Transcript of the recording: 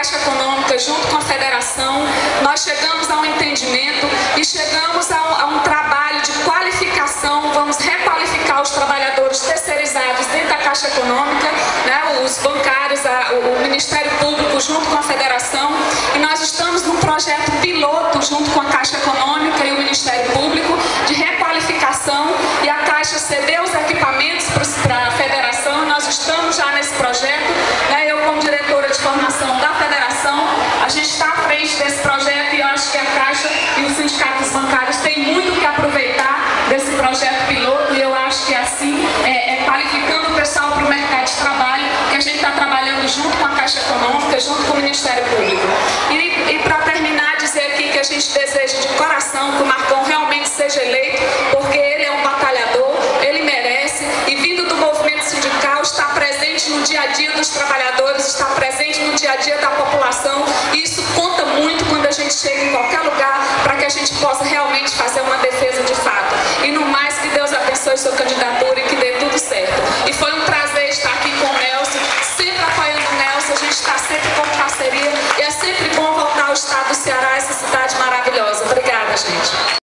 Caixa Econômica, junto com a Federação, nós chegamos a um entendimento e chegamos a um trabalho de qualificação. Vamos requalificar os trabalhadores terceirizados dentro da Caixa Econômica, né, os bancários, o Ministério Público junto com a Federação, e nós estamos num projeto piloto junto com a Caixa Econômica e o Ministério Público de requalificação, e a Caixa cedeu os equipamentos para a Federação. Nós estamos já nesse projeto, né, eu como diretora de formação da Federação, a gente está à frente desse projeto, e eu acho que a Caixa e os sindicatos bancários têm muito que aproveitar desse projeto piloto, e eu acho que assim, qualificando o pessoal para o mercado de trabalho, que a gente está trabalhando junto com a Caixa Econômica, junto com o Ministério Público. E para terminar, dizer aqui que a gente deseja de coração que o Marcão realmente seja eleito, porque ele é um batalhador, ele merece, e vindo do movimento sindical, está presente no dia a dia dos trabalhadores, está presente no dia a dia da população, e isso conta muito quando a gente chega em qualquer lugar, para que a gente possa realmente fazer uma defesa de fato. E no mais, que Deus abençoe sua candidatura e que dê tudo certo. E foi um prazer estar aqui com o Nelson, sempre apoiando o Nelson, a gente está sempre com parceria, e é sempre bom voltar ao estado do Ceará, essa cidade maravilhosa. Obrigada, gente.